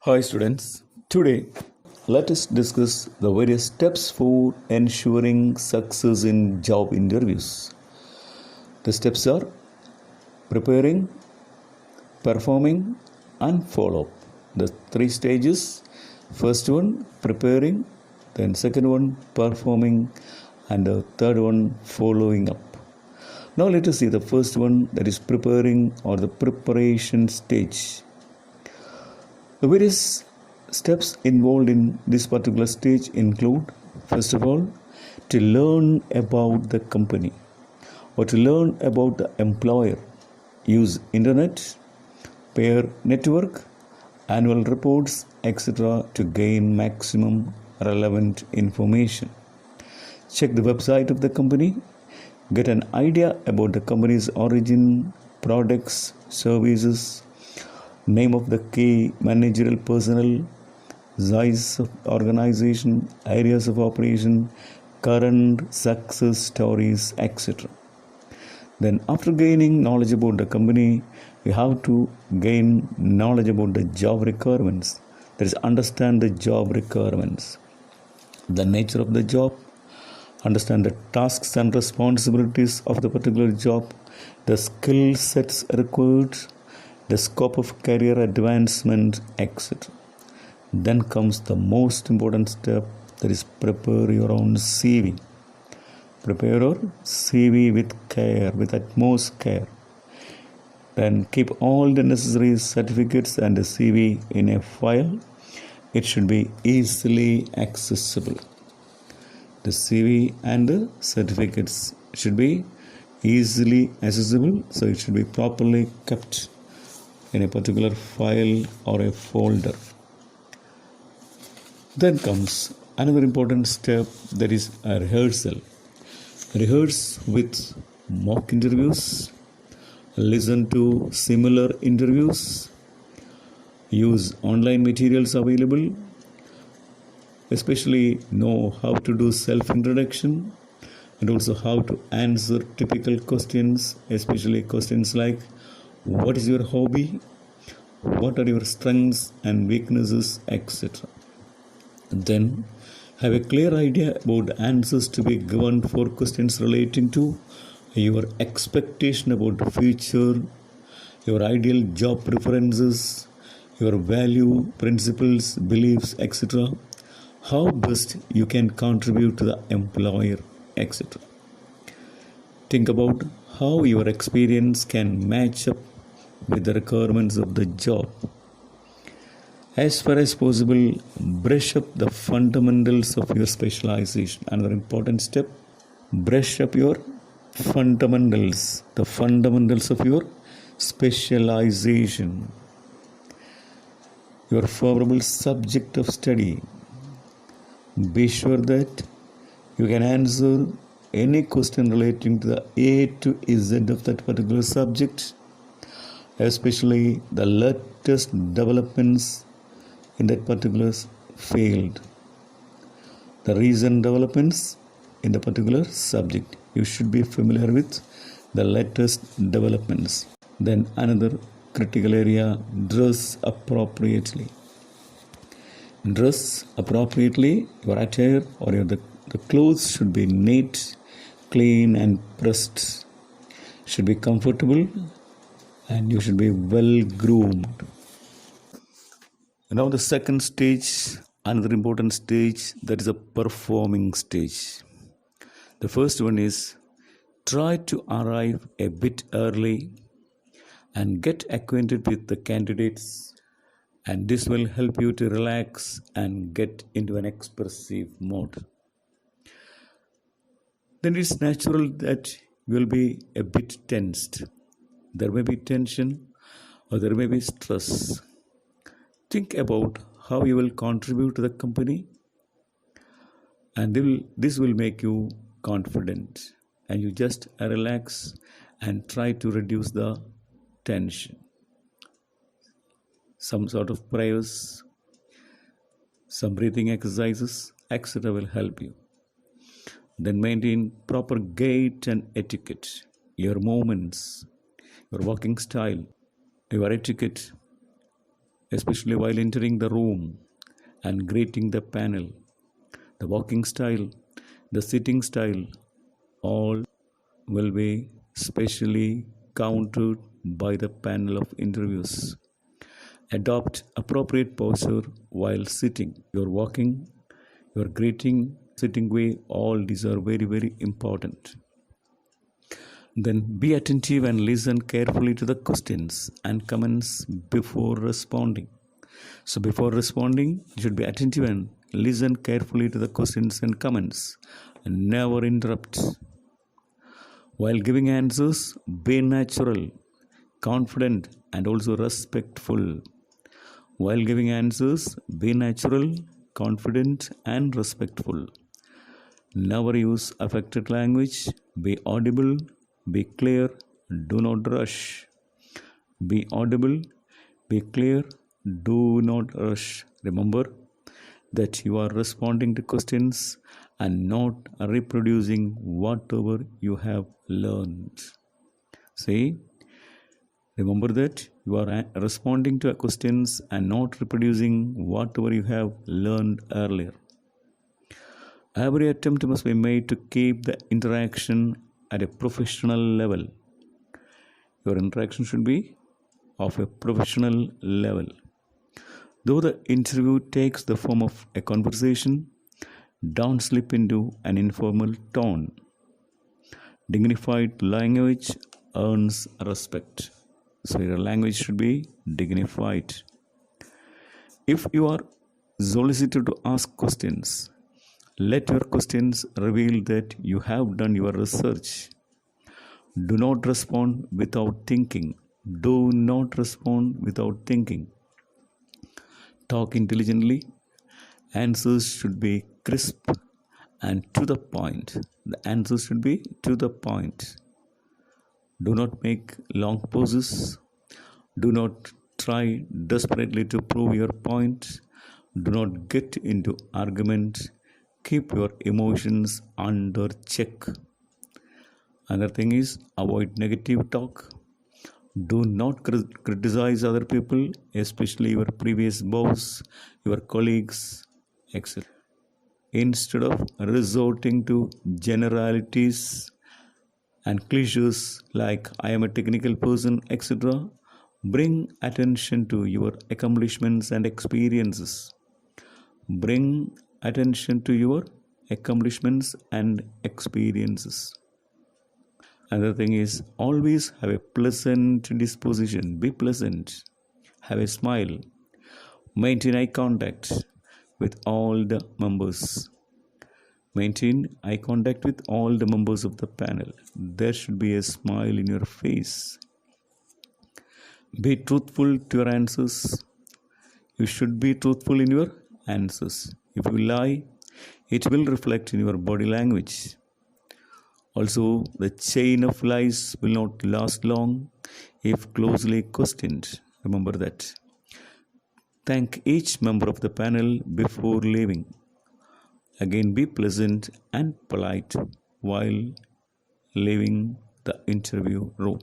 Hi students, today let us discuss the various steps for ensuring success in job interviews. The steps are preparing, performing and follow up. The three stages, first one preparing, then second one performing and the third one following up. Now let us see the first one, that is preparing or the preparation stage. The various steps involved in this particular stage include, first of all, to learn about the company or to learn about the employer. Use internet, peer network, annual reports, etc. to gain maximum relevant information. Check the website of the company. Get an idea about the company's origin, products, services, name of the key managerial personnel, size of organization, areas of operation, current success stories, etc. Then after gaining knowledge about the company, you have to gain knowledge about the job requirements. That is, understand the job requirements, the nature of the job, understand the tasks and responsibilities of the particular job, the skill sets required, the scope of career advancement, etc. Then comes the most important step, that is prepare your own CV. Prepare your CV with care, with utmost care. Then keep all the necessary certificates and the CV in a file. It should be easily accessible. The CV and the certificates should be easily accessible, so it should be properly kept in a particular file or a folder. Then comes another important step, that is a rehearsal. Rehearse with mock interviews, listen to similar interviews, use online materials available, especially know how to do self-introduction and also how to answer typical questions, especially questions like what is your hobby, what are your strengths and weaknesses, etc. Then have a clear idea about the answers to be given for questions relating to your expectation about the future, your ideal job preferences, your value, principles, beliefs, etc. How best you can contribute to the employer, etc. Think about how your experience can match up with the requirements of the job. As far as possible, brush up the fundamentals of your specialization. Another important step, brush up your fundamentals, the fundamentals of your specialization, your favorable subject of study. Be sure that you can answer any question relating to the A to Z of that particular subject, especially the latest developments in that particular field, the recent developments in the particular subject. You should be familiar with the latest developments. Then another critical area, dress appropriately. Dress appropriately. Your attire or the clothes should be neat, clean and pressed, should be comfortable, and you should be well groomed. Now the second stage, another important stage, that is a performing stage. The first one is try to arrive a bit early and get acquainted with the candidates, and this will help you to relax and get into an expressive mode. Then it's natural that you will be a bit tensed. There may be tension or there may be stress. Think about how you will contribute to the company, and this will make you confident, and you just relax and try to reduce the tension. Some sort of prayers, some breathing exercises, etc. will help you. Then maintain proper gait and etiquette, your movements, your walking style, your etiquette especially while entering the room and greeting the panel. The walking style, the sitting style, all will be specially counted by the panel of interviewers. Adopt appropriate posture while sitting. Your walking, your greeting, sitting way, all these are very, very important. Then be attentive and listen carefully to the questions and comments before responding. So, before responding, you should be attentive and listen carefully to the questions and comments and never interrupt. While giving answers, be natural, confident, and also respectful. While giving answers, be natural, confident, and respectful. Never use affected language. Be audible, be clear, do not rush. Be audible, be clear, do not rush. Remember that you are responding to questions and not reproducing whatever you have learned. See, remember that you are responding to questions and not reproducing whatever you have learned earlier. Every attempt must be made to keep the interaction at a professional level. Your interaction should be of a professional level. Though the interview takes the form of a conversation, don't slip into an informal tone. Dignified language earns respect. So your language should be dignified. If you are solicited to ask questions, let your questions reveal that you have done your research. Do not respond without thinking. Do not respond without thinking. Talk intelligently. Answers should be crisp and to the point. The answers should be to the point. Do not make long pauses. Do not try desperately to prove your point. Do not get into argument. Keep your emotions under check. Another thing is avoid negative talk. Do not criticize other people, especially your previous boss, your colleagues, etc. Instead of resorting to generalities and cliches like I am a technical person, etc., bring attention to your accomplishments and experiences. Bring attention to your accomplishments and experiences. Another thing is always have a pleasant disposition. Be pleasant. Have a smile. Maintain eye contact with all the members. Maintain eye contact with all the members of the panel. There should be a smile in your face. Be truthful to your answers. You should be truthful in your answers. If you lie, it will reflect in your body language. Also, the chain of lies will not last long if closely questioned. Remember that. Thank each member of the panel before leaving. Again, be pleasant and polite while leaving the interview room.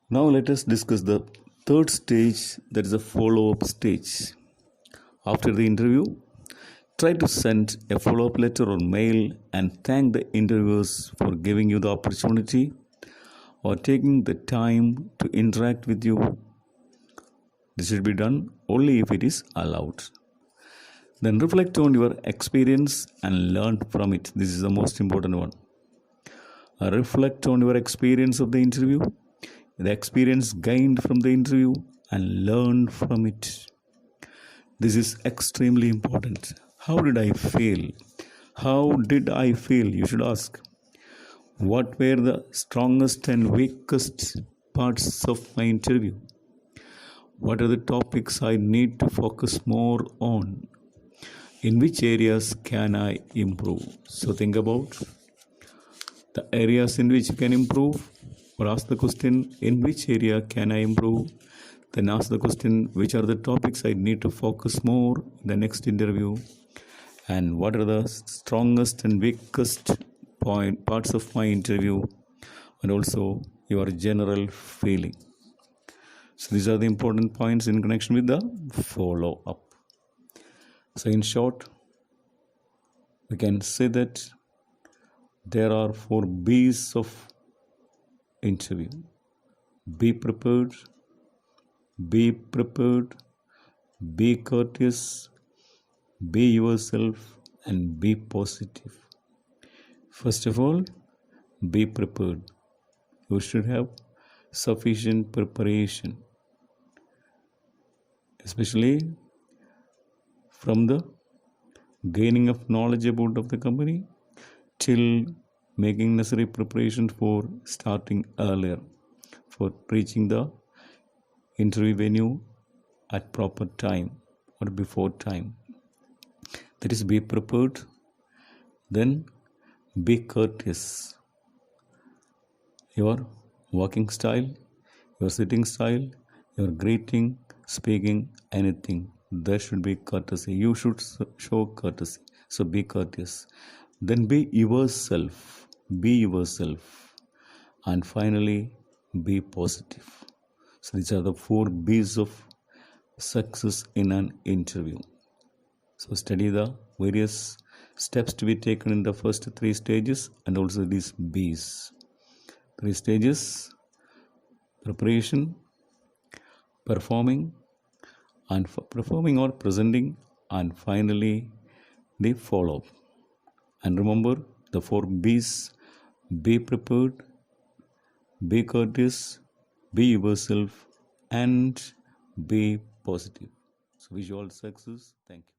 Now let us discuss the third stage, that is a follow-up stage. After the interview, try to send a follow-up letter or mail and thank the interviewers for giving you the opportunity or taking the time to interact with you. This should be done only if it is allowed. Then reflect on your experience and learn from it. This is the most important one. Reflect on your experience of the interview, the experience gained from the interview, and learn from it. This is extremely important. How did I feel? How did I feel? You should ask. What were the strongest and weakest parts of my interview? What are the topics I need to focus more on? In which areas can I improve? So think about the areas in which you can improve, or ask the question, in which area can I improve? Then ask the question, which are the topics I need to focus more in the next interview? And what are the strongest and weakest parts of my interview? And also your general feeling. So these are the important points in connection with the follow up. So in short, we can say that there are 4 B's of interview. Be prepared, be prepared, be courteous, be yourself, and be positive. First of all, be prepared. You should have sufficient preparation, especially from the gaining of knowledge about of the company till making necessary preparation for starting earlier, for reaching the interview venue at proper time or before time. That is, be prepared. Then be courteous. Your walking style, your sitting style, your greeting, speaking, anything, there should be courtesy. You should show courtesy. So be courteous. Then be yourself. Be yourself. And finally, be positive. So these are the 4 B's of success in an interview. So study the various steps to be taken in the first 3 stages and also these B's. 3 stages: preparation, performing, and performing or presenting, and finally the follow-up. And remember the 4 B's: be prepared, be courteous, be yourself, and be positive. So wish you all success. Thank you.